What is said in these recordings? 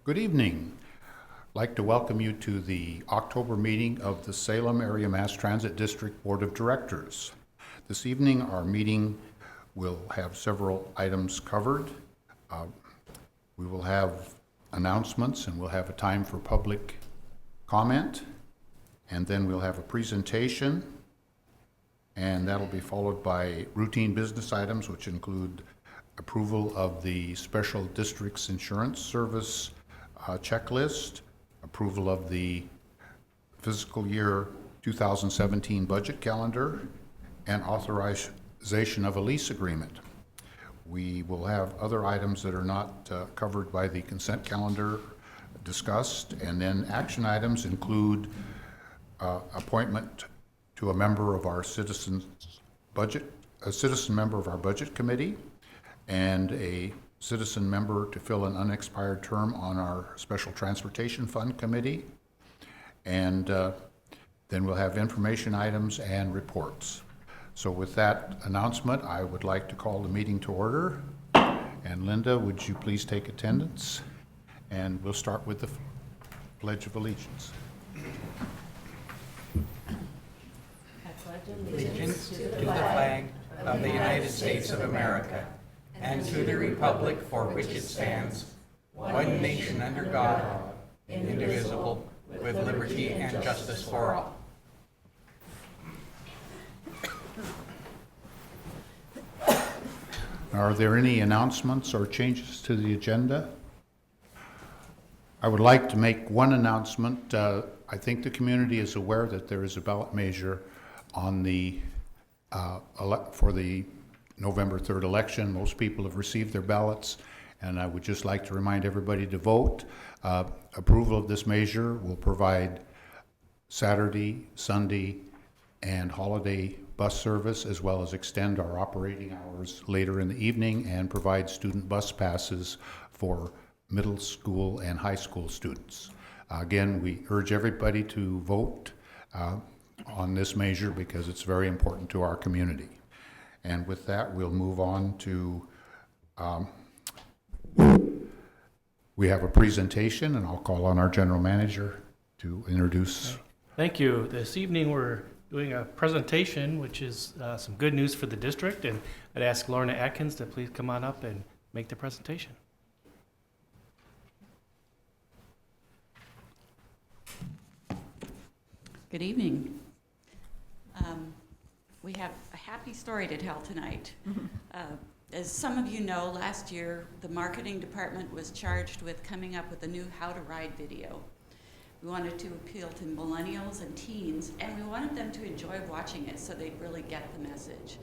Good evening. I'd like to welcome you to the October meeting of the Salem Area Mass Transit District Board of Directors. This evening, our meeting will have several items covered. We will have announcements and we'll have a time for public comment. And then we'll have a presentation, and that'll be followed by routine business items, which include approval of the Special Districts Insurance Service checklist, approval of the fiscal year 2017 budget calendar, and authorization of a lease agreement. We will have other items that are not covered by the consent calendar discussed, and then action items include appointment to a member of our citizen member of our budget committee, and a citizen member to fill an unexpired term on our Special Transportation Fund Committee. And then we'll have information items and reports. So with that announcement, I would like to call the meeting to order. And Linda, would you please take attendance? And we'll start with the Pledge of Allegiance. Allegiance to the flag of the United States of America and to the republic for which it stands, one nation under God, indivisible, with liberty and justice for all. Are there any announcements or changes to the agenda? I would like to make one announcement. I think the community is aware that there is a ballot measure on the for the November 3rd election. Most people have received their ballots, and I would just like to remind everybody to vote. Approval of this measure will provide Saturday, Sunday, and holiday bus service, as well as extend our operating hours later in the evening and provide student bus passes for middle school and high school students. Again, we urge everybody to vote on this measure because it's very important to our community. And with that, we'll move on to, we have a presentation, and I'll call on our general manager to introduce. Thank you. This evening we're doing a presentation, which is some good news for the district, and I'd ask Lorna Atkins to please come on up and make the presentation. Good evening. We have a happy story to tell tonight. As some of you know, last year the marketing department was charged with coming up with a new How to Ride video. We wanted to appeal to millennials and teens, and we wanted them to enjoy watching it so they'd really get the message.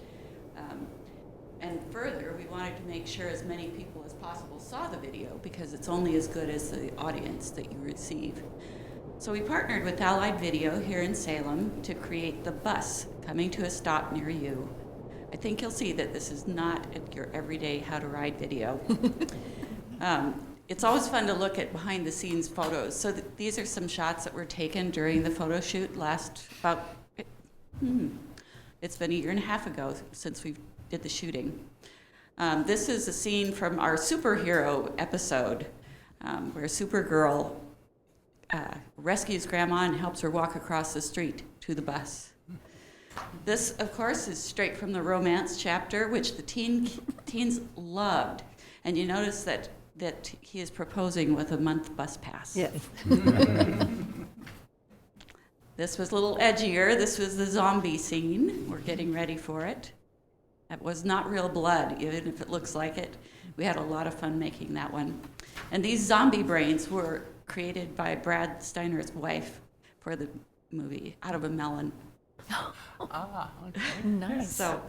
And further, we wanted to make sure as many people as possible saw the video because it's only as good as the audience that you receive. So we partnered with Allied Video here in Salem to create the bus coming to a stop near you. I think you'll see that this is not your everyday How to Ride video. It's always fun to look at behind the scenes photos. So these are some shots that were taken during the photo shoot it's been a year and a half ago since we did the shooting. This is a scene from our superhero episode where Supergirl rescues Grandma and helps her walk across the street to the bus. This, of course, is straight from the romance chapter, which the teens loved. And you notice that he is proposing with a month bus pass. Yes. This was a little edgier. This was the zombie scene. We're getting ready for it. That was not real blood, even if it looks like it. We had a lot of fun making that one. And these zombie brains were created by Brad Steiner's wife for the movie Out of a Melon. Okay. Nice. So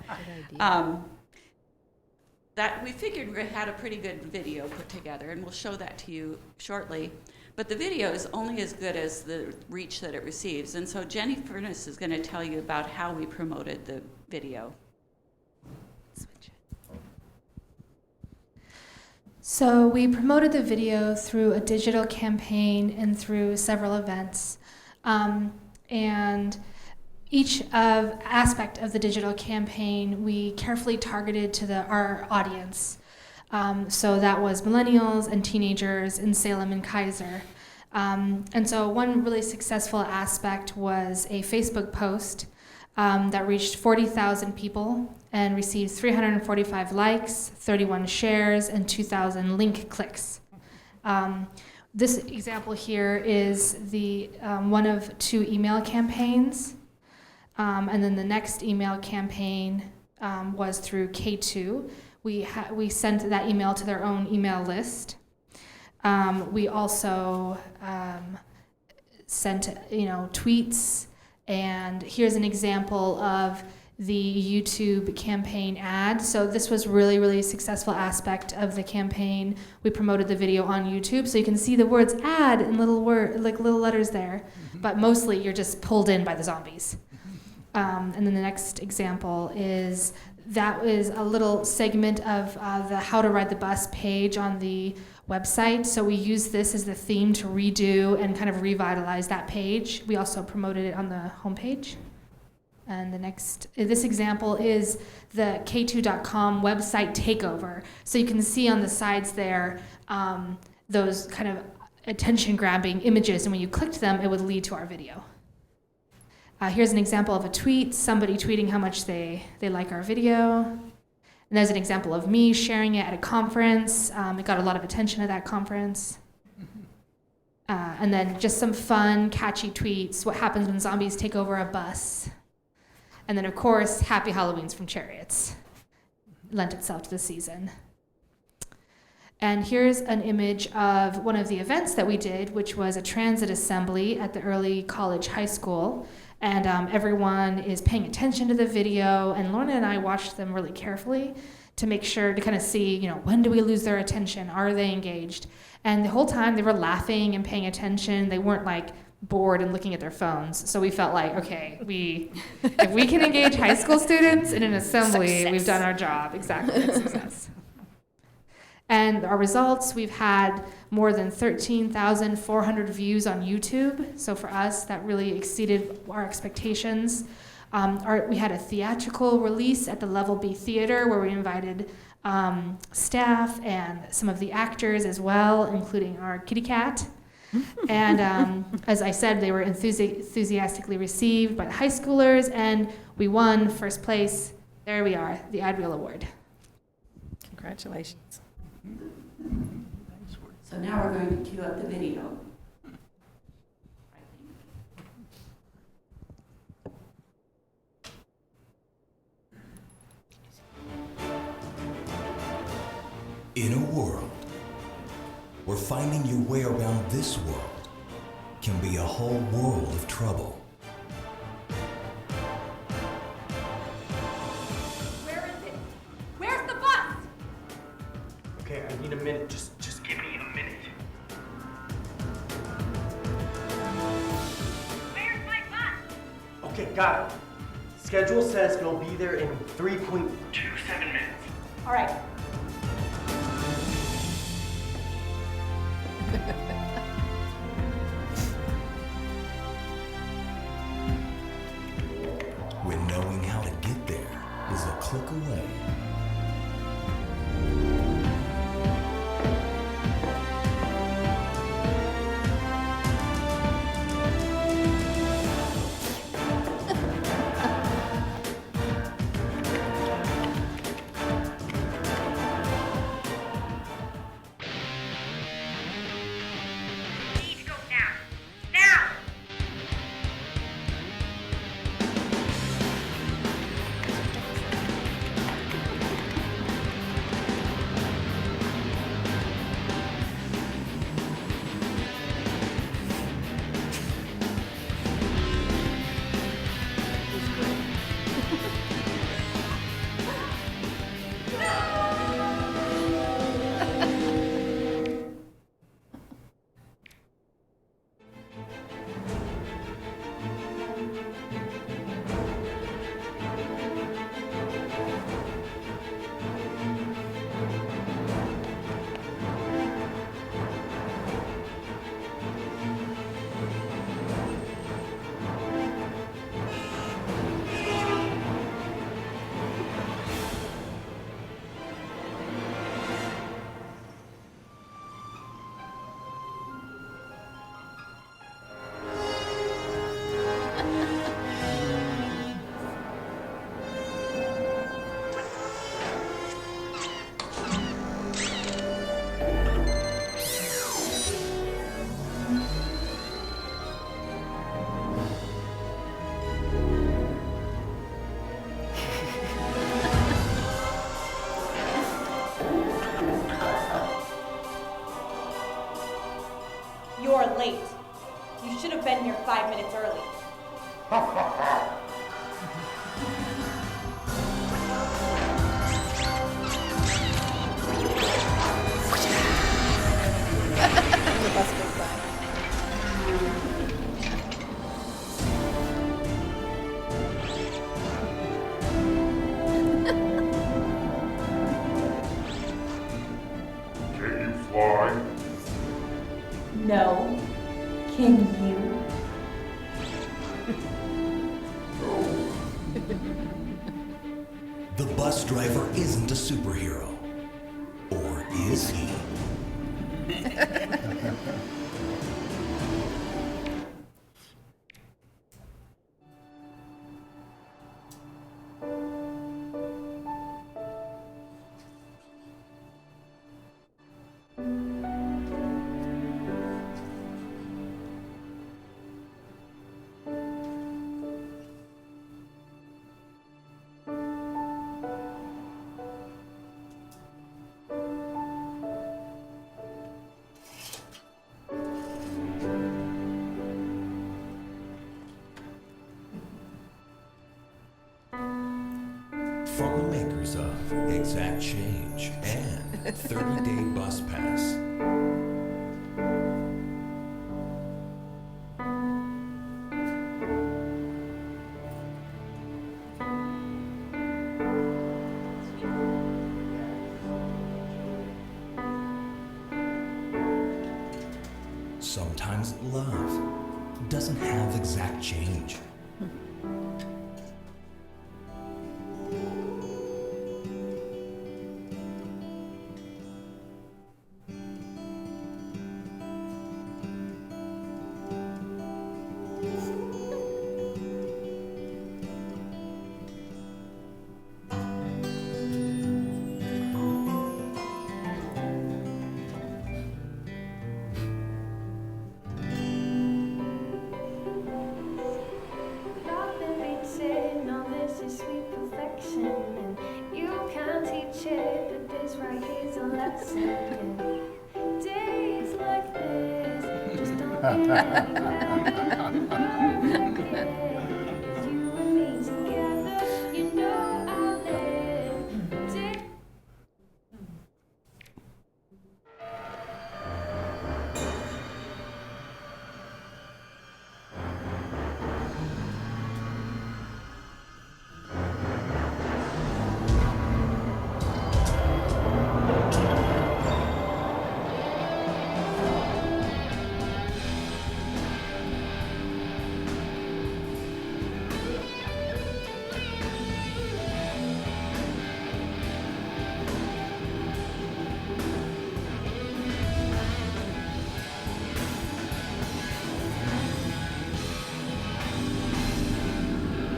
that we figured we had a pretty good video put together, and we'll show that to you shortly. But the video is only as good as the reach that it receives. And so Jenny Furness is going to tell you about how we promoted the video. So we promoted the video through a digital campaign and through several events. And each aspect of the digital campaign we carefully targeted to our audience. So that was millennials and teenagers in Salem and Keizer. And so one really successful aspect was a Facebook post that reached 40,000 people and received 345 likes, 31 shares, and 2,000 link clicks. This example here is the one of 2 email campaigns. And then the next email campaign was through K2. We sent that email to their own email list. We also sent tweets, and here's an example of the YouTube campaign ad. So this was really, really successful aspect of the campaign. We promoted the video on YouTube, so you can see the words "ad" in little letters there, but mostly you're just pulled in by the zombies. And then the next example is a little segment of the How to Ride the Bus page on the website. So we used this as the theme to redo and kind of revitalize that page. We also promoted it on the homepage. And this example is the K2.com website takeover. So you can see on the sides there those kind of attention-grabbing images, and when you clicked them, it would lead to our video. Here's an example of a tweet, somebody tweeting how much they like our video. And there's an example of me sharing it at a conference. It got a lot of attention at that conference. And then just some fun, catchy tweets. What happens when zombies take over a bus? And then, of course, Happy Halloweens from Chariots. Lent itself to the season. And here's an image of one of the events that we did, which was a transit assembly at the early college high school. And everyone is paying attention to the video, and Lorna and I watched them really carefully to make sure to kind of see, when do we lose their attention? Are they engaged? And the whole time they were laughing and paying attention. They weren't like bored and looking at their phones. So we felt like, okay, if we can engage high school students in an assembly, Success. We've done our job. Exactly, success. And our results, we've had more than 13,400 views on YouTube. So for us, that really exceeded our expectations. We had a theatrical release at the Level B Theater where we invited staff and some of the actors as well, including our kitty cat. And as I said, they were enthusiastically received by the high schoolers, and we won first place. There we are, the Ad Reel Award. Congratulations. So now we're going to cue up the video. In a world where finding your way around this world can be a whole world of trouble. Where is it? Where's the bus? Okay, I need a minute. Just give me a minute. Where's my bus? Okay, got it. Schedule says it'll be there in 3.27 minutes. All right. When knowing how to get there is a click away. We need to go now. Now! Can you? The bus driver isn't a superhero. Or is he? From the makers of Exact Change and 30-Day Bus Pass. Sometimes love doesn't have exact change.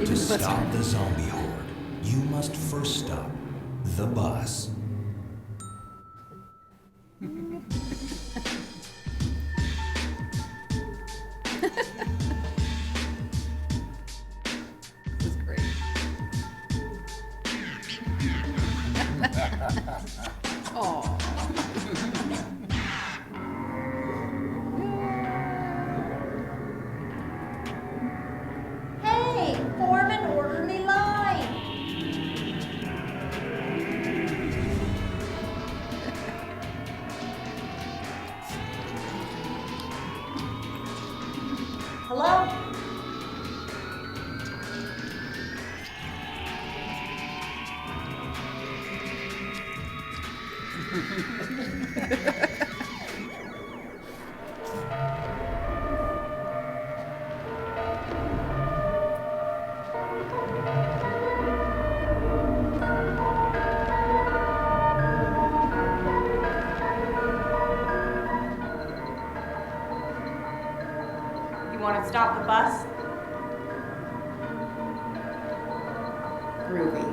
To stop the zombie horde, you must first stop the bus. This is great. Oh. Hey, form an orderly line. Hello? You want to stop the bus? Groovy.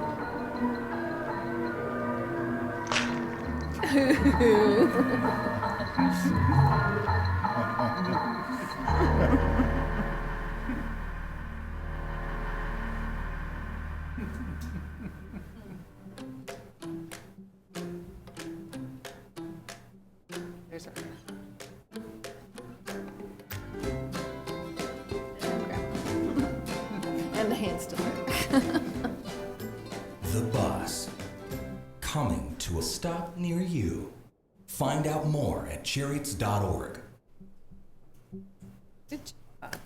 There's our and the hand still work. The bus. Coming to a stop near you. Find out more at chariots.org. Good job.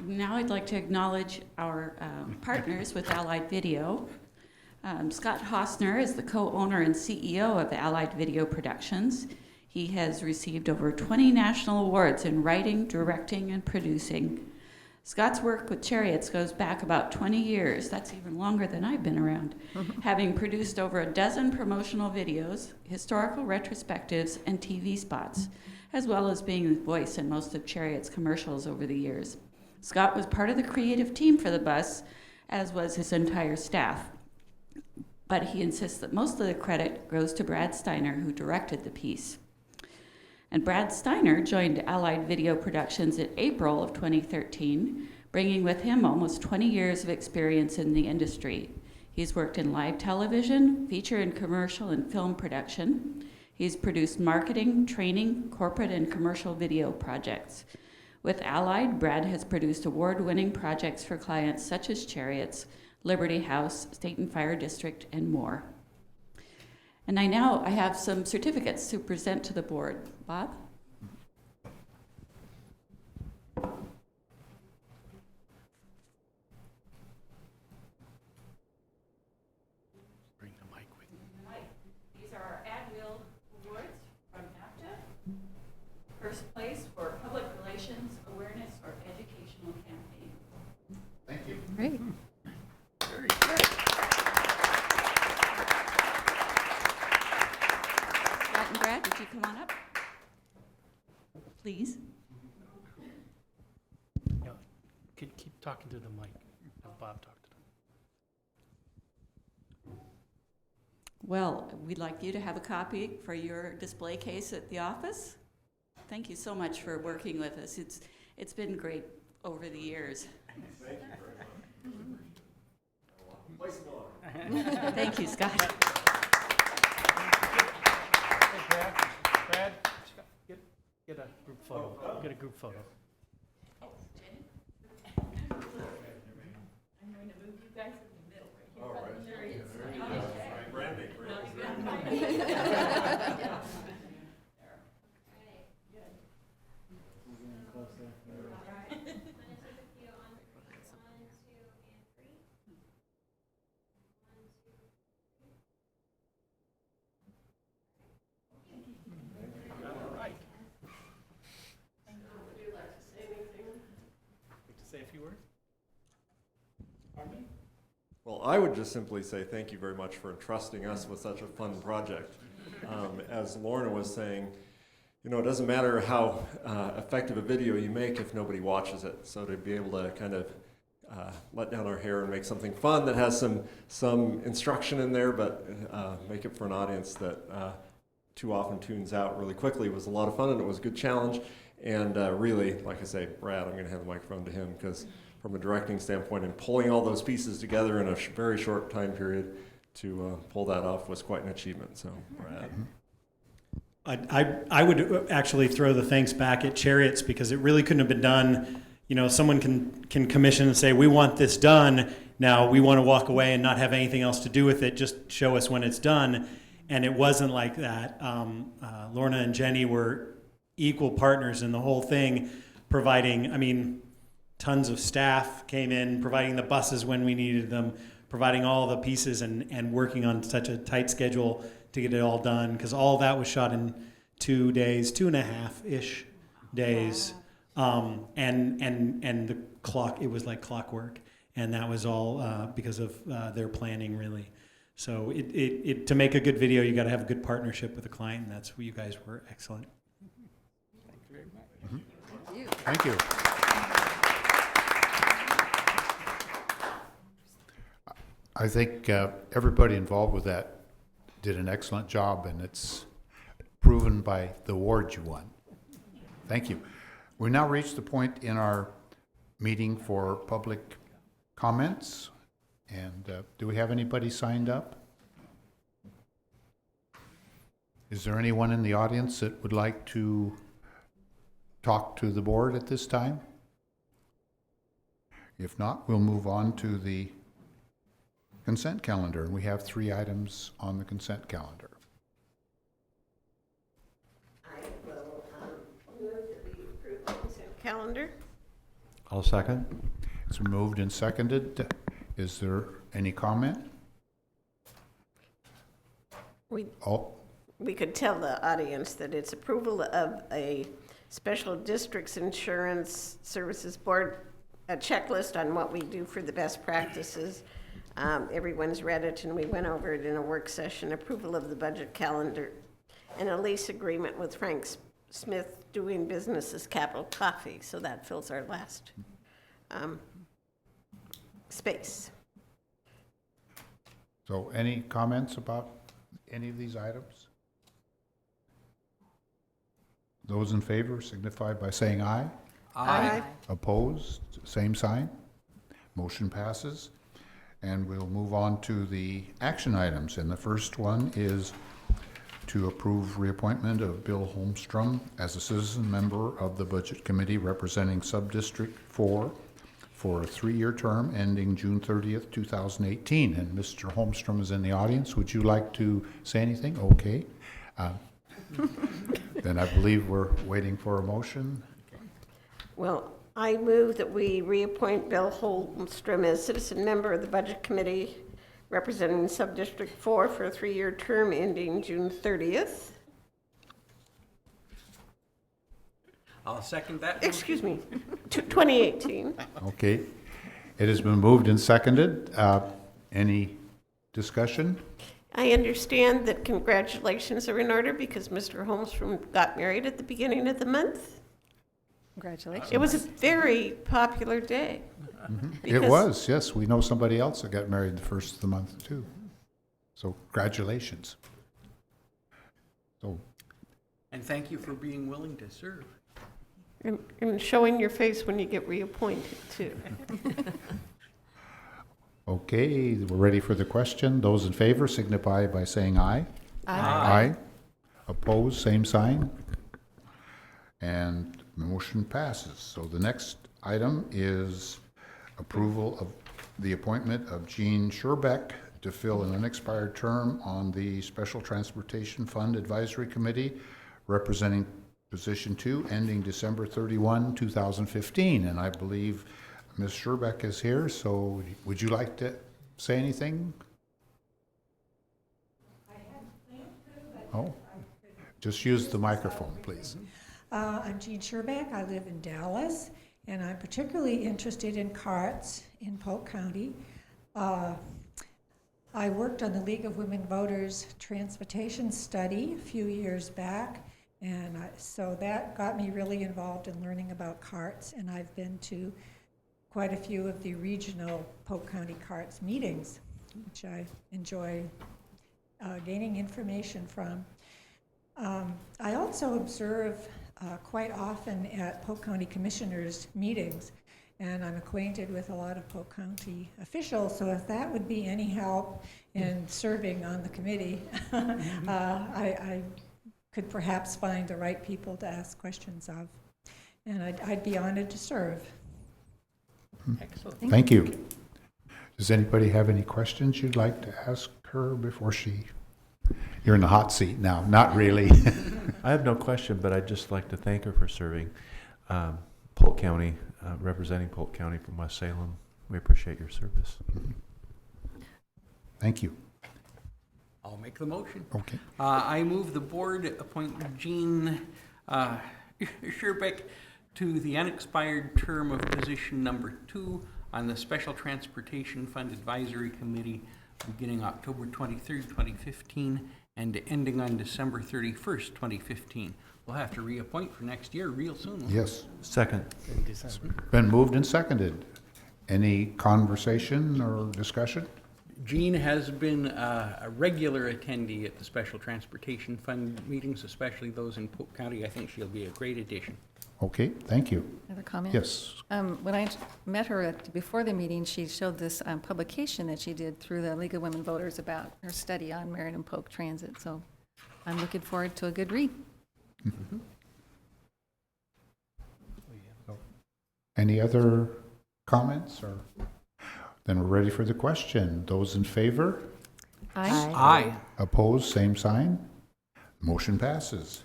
Now I'd like to acknowledge our partners with Allied Video. Scott Hosner is the co-owner and CEO of Allied Video Productions. He has received over 20 national awards in writing, directing, and producing. Scott's work with Chariots goes back about 20 years. That's even longer than I've been around, having produced over a dozen promotional videos, historical retrospectives, and TV spots, as well as being the voice in most of Chariots commercials over the years. Scott was part of the creative team for the bus, as was his entire staff. But he insists that most of the credit goes to Brad Steiner, who directed the piece. And Brad Steiner joined Allied Video Productions in April of 2013, bringing with him almost 20 years of experience in the industry. He's worked in live television, feature and commercial and film production. He's produced marketing, training, corporate and commercial video projects. With Allied, Brad has produced award-winning projects for clients such as Chariots, Liberty House, State and Fire District, and more. And I have some certificates to present to the board. Bob? Bring the mic with you. These are our AdWheel Awards from APTA. First place for Public Relations, Awareness, or Educational Campaign. Thank you. Great. Very good. Scott and Brad, would you come on up? Please. Yeah, keep talking to the mic. Have Bob talk to them. Well, we'd like you to have a copy for your display case at the office. Thank you so much for working with us. It's been great over the years. Thank you very much. Thank you, Scott. Hey, Brad, Scott, get a group photo. Get a group photo. I'm going to move you guys in the middle right here. Branding. Say a few words? Well, I would just simply say thank you very much for entrusting us with such a fun project. As Lorna was saying, you know, it doesn't matter how effective a video you make if nobody watches it. So to be able to kind of let down our hair and make something fun that has some instruction in there, but make it for an audience that too often tunes out really quickly was a lot of fun, and it was a good challenge. And really, like I say, Brad, I'm going to hand the microphone to him because from a directing standpoint and pulling all those pieces together in a very short time period to pull that off was quite an achievement. So, Brad. I would actually throw the thanks back at Chariots because it really couldn't have been done. You know, someone can commission and say, we want this done. Now we want to walk away and not have anything else to do with it. Just show us when it's done. And it wasn't like that. Lorna and Jenny were equal partners in the whole thing, providing, tons of staff came in, providing the buses when we needed them, providing all the pieces and working on such a tight schedule to get it all done. Because all that was shot in 2 days, 2.5-ish days. And the clock, it was like clockwork. And that was all because of their planning, really. So to make a good video, you got to have a good partnership with the client, and that's where you guys were excellent. Thank you very much. Mm-hmm. Thank you. I think everybody involved with that did an excellent job, and it's proven by the award you won. Thank you. We now reach the point in our meeting for public comments. And do we have anybody signed up? Is there anyone in the audience that would like to talk to the board at this time? If not, we'll move on to the consent calendar. And we have 3 items on the consent calendar. I will move that we approve the consent calendar. I'll second. It's been moved and seconded. Is there any comment? We could tell the audience that it's approval of a special districts insurance services board, a checklist on what we do for the best practices. Everyone's read it, and we went over it in a work session. Approval of the budget calendar and a lease agreement with Frank Smith doing business as Capital Coffee. So that fills our last space. So any comments about any of these items? Those in favor signify by saying aye. Aye. Opposed, same sign. Motion passes. And we'll move on to the action items. And the first one is to approve reappointment of Bill Holmstrom as a citizen member of the Budget Committee representing Sub-District 4 for a 3-year term ending June 30th, 2018. And Mr. Holmstrom is in the audience. Would you like to say anything? Okay. Then I believe we're waiting for a motion. Well, I move that we reappoint Bill Holmstrom as citizen member of the Budget Committee representing Sub-District 4 for a 3-year term ending June 30th. I'll second that. Excuse me, 2018. Okay. It has been moved and seconded. Any discussion? I understand that congratulations are in order because Mr. Holmstrom got married at the beginning of the month. Congratulations. It was a very popular day. It was, yes. We know somebody else that got married the first of the month, too. So congratulations. So, And thank you for being willing to serve. And showing your face when you get reappointed, too. okay, we're ready for the question. Those in favor signify by saying aye. Aye. Opposed, same sign. And the motion passes. So the next item is approval of the appointment of Jean Scherbeck to fill an unexpired term on the Special Transportation Fund Advisory Committee representing Position 2, ending December 31, 2015. And I believe Ms. Scherbeck is here, so would you like to say anything? Oh, just use the microphone, please. I'm Jean Scherbeck. I live in Dallas, and I'm particularly interested in carts in Polk County. I worked on the League of Women Voters transportation study a few years back, and so that got me really involved in learning about carts, and I've been to quite a few of the regional Polk County carts meetings, which I enjoy gaining information from. I also observe quite often at Polk County Commissioners meetings, and I'm acquainted with a lot of Polk County officials, so if that would be any help in serving on the committee, I could perhaps find the right people to ask questions of, and I'd be honored to serve. Excellent. Thank you. Does anybody have any questions you'd like to ask her before she... You're in the hot seat now. Not really. I have no question, but I'd just like to thank her for serving Polk County, representing Polk County from West Salem. We appreciate your service. Thank you. I'll make the motion. Okay. I move the board appoint Jean Scherbeck to the unexpired term of position number 2 on the Special Transportation Fund Advisory Committee beginning October 23rd, 2015 and ending on December 31st, 2015. We'll have to reappoint for next year real soon. Yes. Second. Been moved and seconded. Any conversation or discussion? Jean has been a regular attendee at the Special Transportation Fund meetings, especially those in Polk County. I think she'll be a great addition. Okay, thank you. Another comment? Yes. When I met her before the meeting, she showed this publication that she did through the League of Women Voters about her study on Marion and Polk Transit. So I'm looking forward to a good read. Mm-hmm. Any other comments? Or then we're ready for the question. Those in favor? Aye. Aye. Opposed, same sign. Motion passes.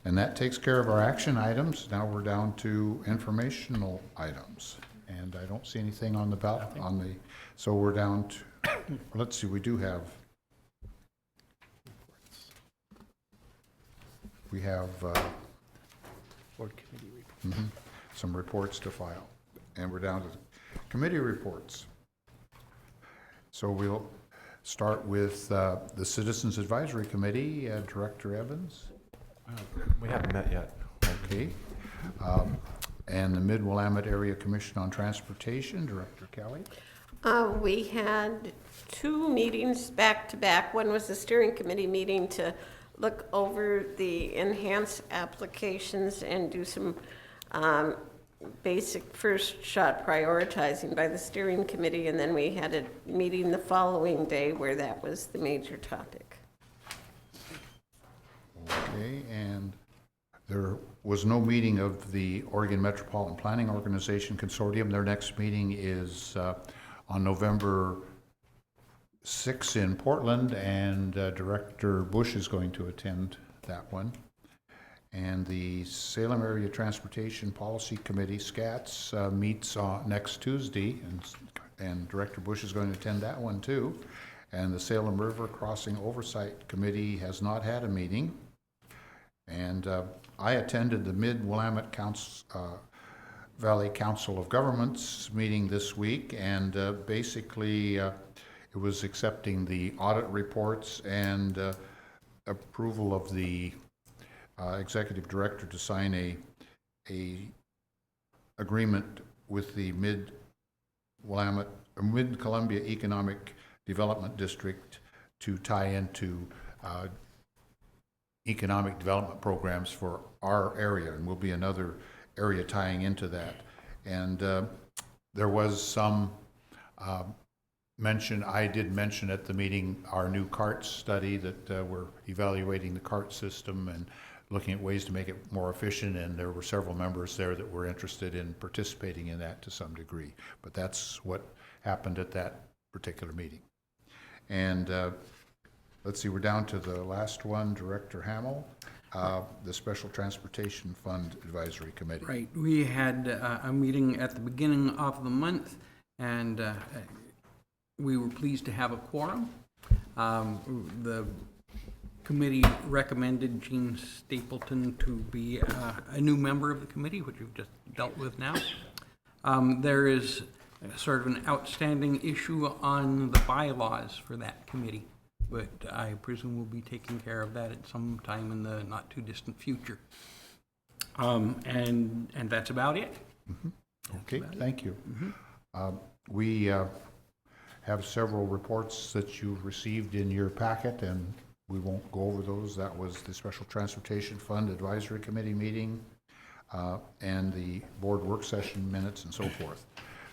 And that takes care of our action items. Now we're down to informational items. And I don't see anything on the ballot, so we're down to, let's see, we have Board committee report. some reports to file. And we're down to committee reports. So we'll start with the Citizens Advisory Committee, Director Evans. We haven't met yet. Okay. And the Mid-Willamette Area Commission on Transportation, Director Kelly. We had 2 meetings back to back. One was the steering committee meeting to look over the enhanced applications and do some basic first shot prioritizing by the steering committee, and then we had a meeting the following day where that was the major topic. Okay, and there was no meeting of the Oregon Metropolitan Planning Organization Consortium. Their next meeting is on November 6 in Portland, and Director Bush is going to attend that one. And the Salem Area Transportation Policy Committee, SCATS, meets next Tuesday, and Director Bush is going to attend that one too. And the Salem River Crossing Oversight Committee has not had a meeting. And I attended the Mid-Willamette Valley Council of Governments meeting this week, and basically it was accepting the audit reports and approval of the executive director to sign a agreement with the Mid-Columbia Economic Development District to tie into economic development programs for our area, and will be another area tying into that. And there was some mention, I did mention at the meeting, our new CART study that we're evaluating the CART system and looking at ways to make it more efficient, and there were several members there that were interested in participating in that to some degree. But that's what happened at that particular meeting. And let's see, we're down to the last one, Director Hamill, the Special Transportation Fund Advisory Committee. Right. We had a meeting at the beginning of the month, and we were pleased to have a quorum. The committee recommended Gene Stapleton to be a new member of the committee, which we've just dealt with now. There is sort of an outstanding issue on the bylaws for that committee, but I presume we'll be taking care of that at some time in the not too distant future. And that's about it. Okay, thank you. We have several reports that you've received in your packet, and we won't go over those. That was the Special Transportation Fund Advisory Committee meeting and the board work session minutes and so forth.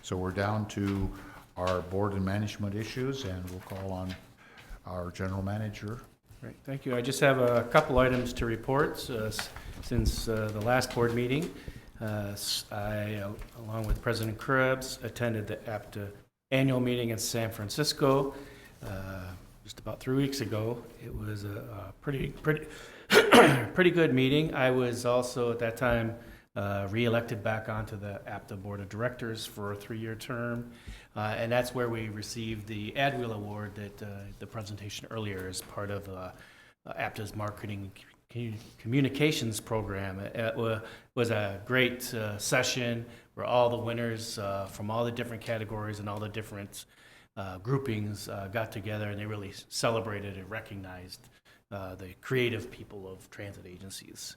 So we're down to our board and management issues, and we'll call on our general manager. Great, thank you. I just have a couple items to report since the last board meeting. I, along with President Krebs, attended the APTA annual meeting in San Francisco just about 3 weeks ago. It was a pretty good meeting. I was also at that time re-elected back onto the APTA Board of Directors for a 3-year term, and that's where we received the AdWheel Award that the presentation earlier is part of APTA's marketing communications program. It was a great session where all the winners from all the different categories and all the different groupings got together, and they really celebrated and recognized the creative people of transit agencies.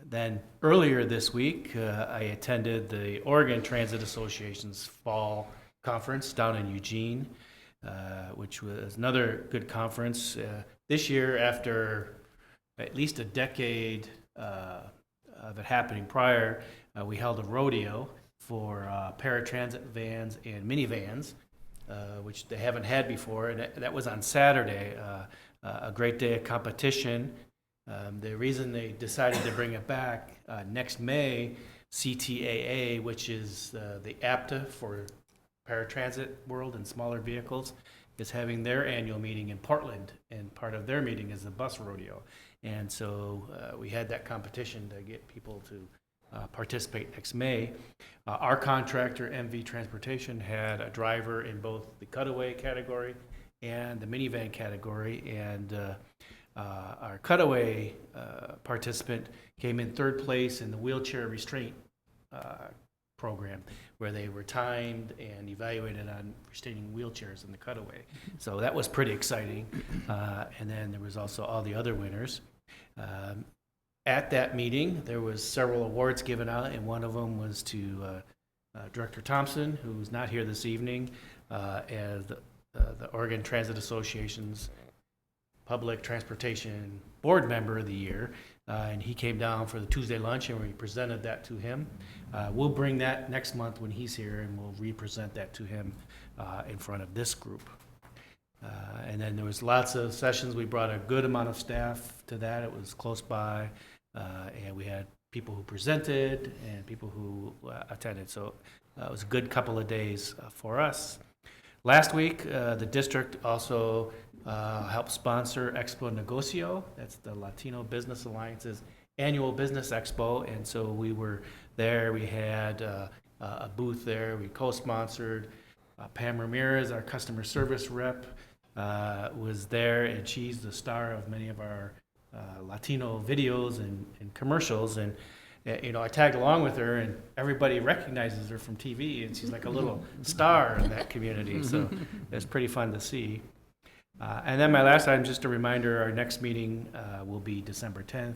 Then earlier this week, I attended the Oregon Transit Association's fall conference down in Eugene, which was another good conference. This year, after at least a decade of it happening prior, we held a rodeo for paratransit vans and minivans, which they haven't had before, and that was on Saturday, a great day of competition. The reason they decided to bring it back next May, CTAA, which is the APTA for paratransit world and smaller vehicles, is having their annual meeting in Portland, and part of their meeting is the bus rodeo. And so we had that competition to get people to participate next May. Our contractor, MV Transportation, had a driver in both the cutaway category and the minivan category, and our cutaway participant came in third place in the wheelchair restraint program, where they were timed and evaluated on restraining wheelchairs in the cutaway. So that was pretty exciting. And then there was also all the other winners. At that meeting, there was several awards given out, and one of them was to Director Thompson, who's not here this evening, as the Oregon Transit Association's Public Transportation Board Member of the Year. And he came down for the Tuesday lunch, and we presented that to him. We'll bring that next month when he's here, and we'll represent that to him in front of this group. And then there was lots of sessions. We brought a good amount of staff to that. It was close by, and we had people who presented and people who attended. So it was a good couple of days for us. Last week, the district also helped sponsor Expo Negocio. That's the Latino Business Alliance's annual business expo. And so we were there. We had a booth there. We co-sponsored. Pam Ramirez, our customer service rep, was there, and she's the star of many of our Latino videos and commercials. And you know, I tagged along with her, and everybody recognizes her from TV, and she's like a little star in that community. So it's pretty fun to see. And then my last item, just a reminder, our next meeting will be December 10th.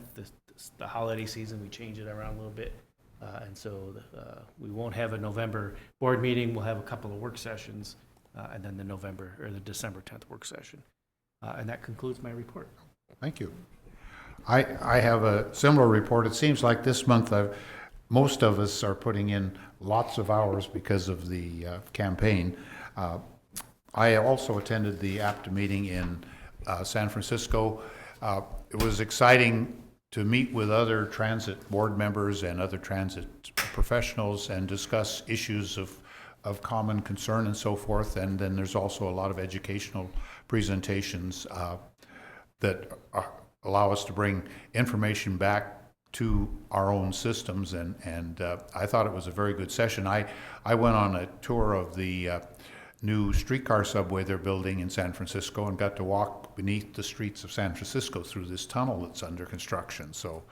The holiday season, we change it around a little bit. And so we won't have a November board meeting. We'll have a couple of work sessions, and then the December 10th work session. And that concludes my report. Thank you. I have a similar report. It seems like this month most of us are putting in lots of hours because of the campaign. I also attended the APTA meeting in San Francisco. It was exciting to meet with other transit board members and other transit professionals and discuss issues of common concern and so forth. And then there's also a lot of educational presentations that allow us to bring information back to our own systems, and I thought it was a very good session. I went on a tour of the new streetcar subway they're building in San Francisco and got to walk beneath the streets of San Francisco through this tunnel that's under construction. So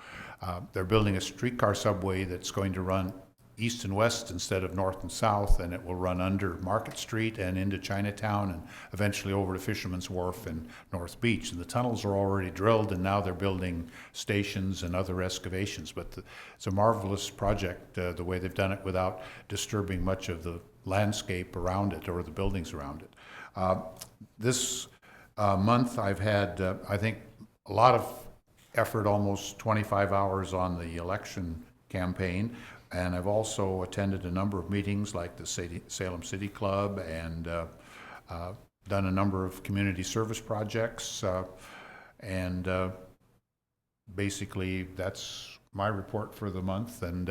they're building a streetcar subway that's going to run east and west instead of north and south, and it will run under Market Street and into Chinatown and eventually over to Fisherman's Wharf and North Beach. And the tunnels are already drilled, and now they're building stations and other excavations. But it's a marvelous project, the way they've done it without disturbing much of the landscape around it or the buildings around it. This month I've had, I think, a lot of effort, almost 25 hours on the election campaign. And I've also attended a number of meetings like the Salem City Club and done a number of community service projects. And basically, that's my report for the month. And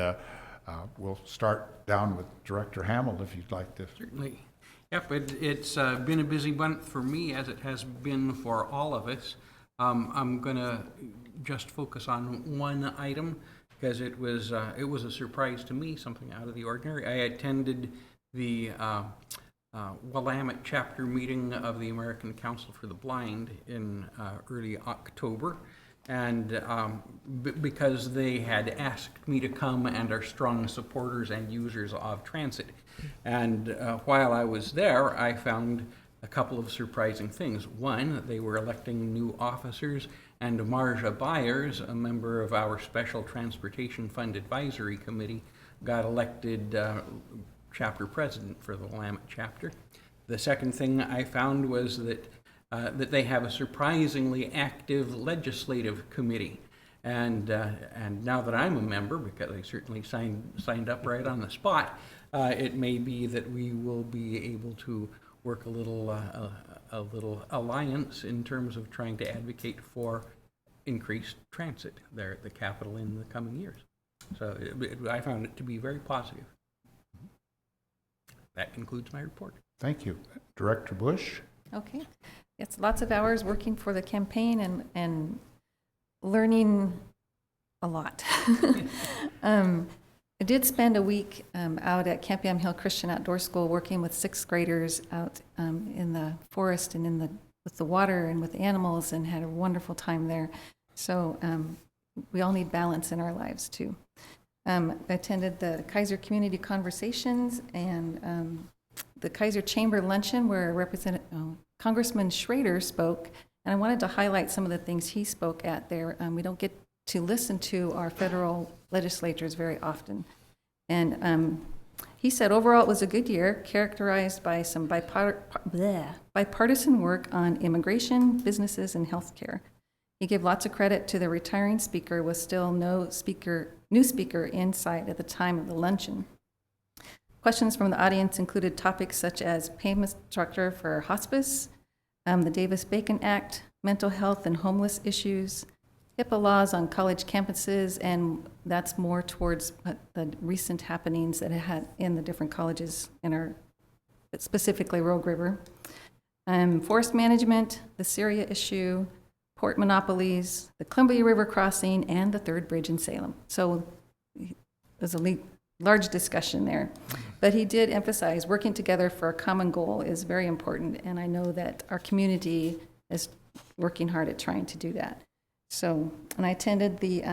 we'll start down with Director Hamill, if you'd like to. Certainly. Yep, it's been a busy month for me, as it has been for all of us. I'm going to just focus on one item, because it was a surprise to me, something out of the ordinary. I attended the Willamette chapter meeting of the American Council for the Blind in early October, and because they had asked me to come and are strong supporters and users of transit. And while I was there, I found a couple of surprising things. One, they were electing new officers, and Marja Byers, a member of our Special Transportation Fund Advisory Committee, got elected chapter president for the Willamette chapter. The second thing I found was that they have a surprisingly active legislative committee. And now that I'm a member, because I certainly signed up right on the spot, it may be that we will be able to work a little alliance in terms of trying to advocate for increased transit there at the Capitol in the coming years. So I found it to be very positive. That concludes my report. Thank you. Director Bush? Okay. It's lots of hours working for the campaign and learning a lot. I did spend a week out at Campion Hill Christian Outdoor School working with 6th graders out in the forest and with the water and with animals, and had a wonderful time there. So we all need balance in our lives too. I attended the Keizer Community Conversations and the Keizer Chamber Luncheon where Congressman Schrader spoke, and I wanted to highlight some of the things he spoke at there. We don't get to listen to our federal legislators very often. And he said overall it was a good year, characterized by some bipartisan work on immigration, businesses, and healthcare. He gave lots of credit to the retiring speaker, with still new speaker in sight at the time of the luncheon. Questions from the audience included topics such as payment structure for hospice, the Davis-Bacon Act, mental health and homeless issues, HIPAA laws on college campuses, and that's more towards the recent happenings that it had in the different colleges specifically Rogue River. Forest management, the Syria issue, port monopolies, the Columbia River crossing, and the third bridge in Salem. So there's a large discussion there. But he did emphasize working together for a common goal is very important, and I know that our community is working hard at trying to do that. So, and I attended the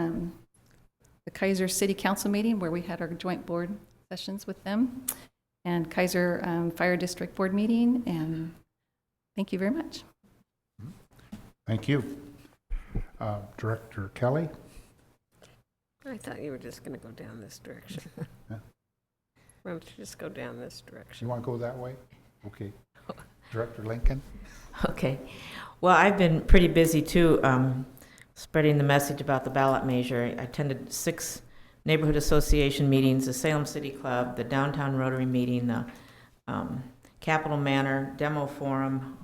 Keizer City Council meeting where we had our joint board sessions with them, and Keizer Fire District Board meeting, and thank you very much. Thank you. Director Kelly? I thought you were just going to go down this direction. Yeah. Why don't you just go down this direction? You want to go that way? Okay. Director Lincoln? Okay. Well, I've been pretty busy too, spreading the message about the ballot measure. I attended 6 neighborhood association meetings, the Salem City Club, the Downtown Rotary meeting, the Capitol Manor Demo Forum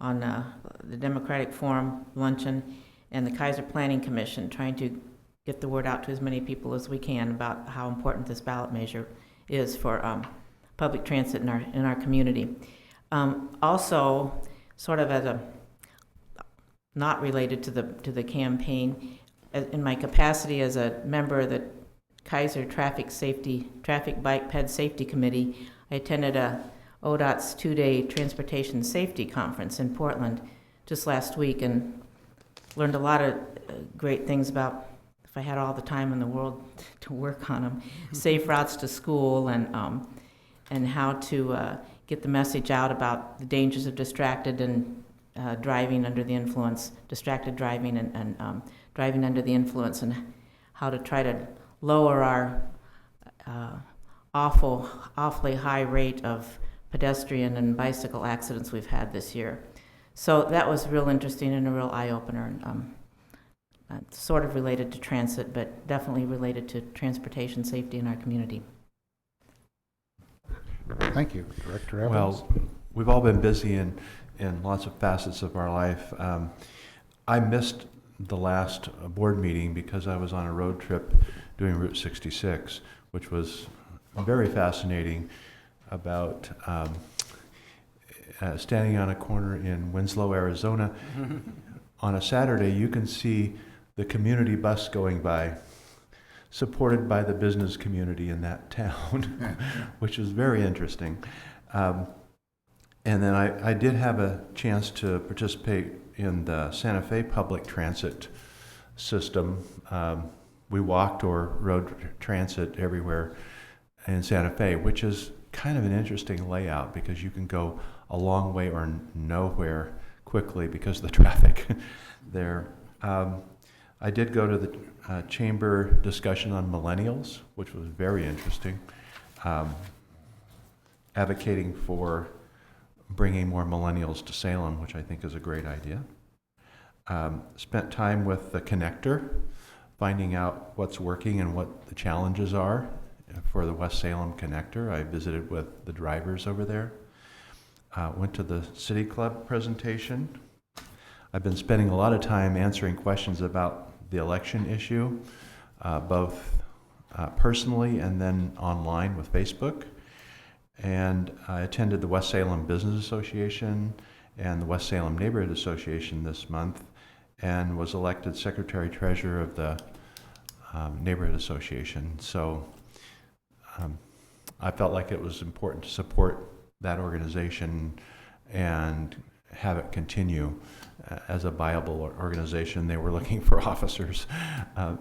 on the Democratic Forum luncheon, and the Keizer Planning Commission, trying to get the word out to as many people as we can about how important this ballot measure is for public transit in our community. Also, sort of as a not related to the campaign, in my capacity as a member of the Keizer Traffic Bike Ped Safety Committee, I attended ODOT's 2-day transportation safety conference in Portland just last week, and learned a lot of great things about, if I had all the time in the world to work on them, safe routes to school, and how to get the message out about the dangers of distracted and driving under the influence, distracted driving and driving under the influence, and how to try to lower our awfully high rate of pedestrian and bicycle accidents we've had this year. So that was real interesting and a real eye-opener. Sort of related to transit, but definitely related to transportation safety in our community. Thank you. Director Evans? Well, we've all been busy in lots of facets of our life. I missed the last board meeting because I was on a road trip doing Route 66, which was very fascinating, about standing on a corner in Winslow, Arizona. On a Saturday, you can see the community bus going by, supported by the business community in that town, which is very interesting. And then I did have a chance to participate in the Santa Fe public transit system. We walked or rode transit everywhere in Santa Fe, which is kind of an interesting layout because you can go a long way or nowhere quickly because of the traffic there. I did go to the chamber discussion on millennials, which was very interesting, advocating for bringing more millennials to Salem, which I think is a great idea. Spent time with the connector, finding out what's working and what the challenges are for the West Salem connector. I visited with the drivers over there. Went to the City Club presentation. I've been spending a lot of time answering questions about the election issue, both personally and then online with Facebook. And I attended the West Salem Business Association and the West Salem Neighborhood Association this month, and was elected Secretary Treasurer of the Neighborhood Association. So I felt like it was important to support that organization and have it continue as a viable organization. They were looking for officers,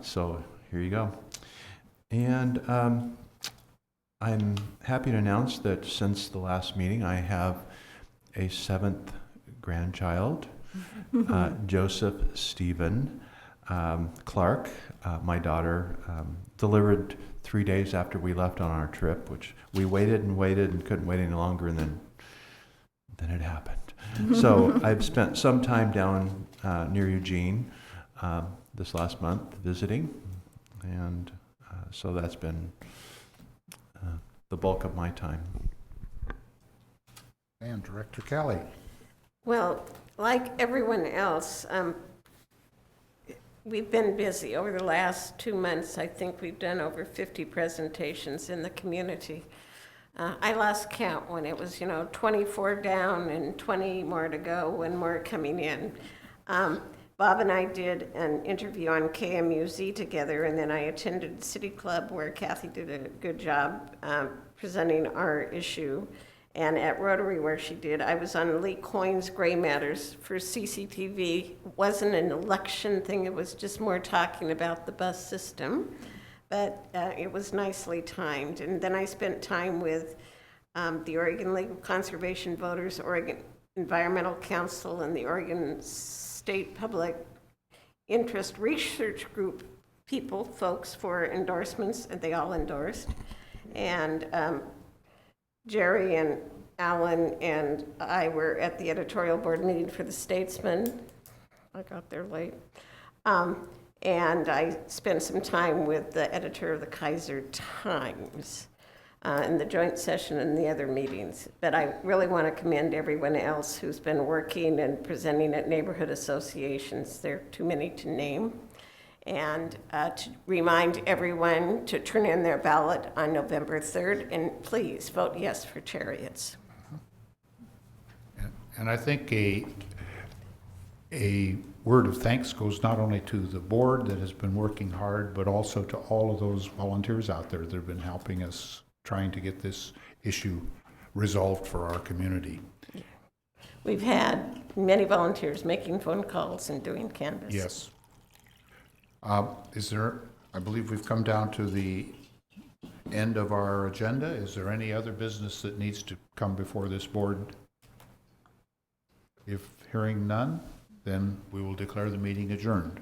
so here you go. And I'm happy to announce that since the last meeting, I have a 7th grandchild, Joseph Stephen Clark. My daughter delivered 3 days after we left on our trip, which we waited and couldn't wait any longer, and then it happened. So I've spent some time down near Eugene this last month visiting, and so that's been the bulk of my time. And Director Kelly. Well, like everyone else, we've been busy. Over the last 2 months, I think we've done over 50 presentations in the community. I lost count when it was, 24 down and 20 more to go and more coming in. Bob and I did an interview on KMUZ together, and then I attended City Club where Kathy did a good job presenting our issue. And at Rotary where she did, I was on Lee Coyne's Gray Matters for CCTV. It wasn't an election thing, it was just more talking about the bus system. But it was nicely timed. And then I spent time with the Oregon League of Conservation Voters, Oregon Environmental Council, and the Oregon State Public Interest Research Group folks for endorsements, and they all endorsed. And Jerry and Alan and I were at the editorial board meeting for the Statesman. I got there late. And I spent some time with the editor of the Keizer Times in the joint session and the other meetings. But I really want to commend everyone else who's been working and presenting at neighborhood associations. There are too many to name. And to remind everyone to turn in their ballot on November 3rd, and please vote yes for Chariots. And I think a word of thanks goes not only to the board that has been working hard, but also to all of those volunteers out there that have been helping us trying to get this issue resolved for our community. We've had many volunteers making phone calls and doing canvass. Yes. I believe we've come down to the end of our agenda. Is there any other business that needs to come before this board? If hearing none, then we will declare the meeting adjourned.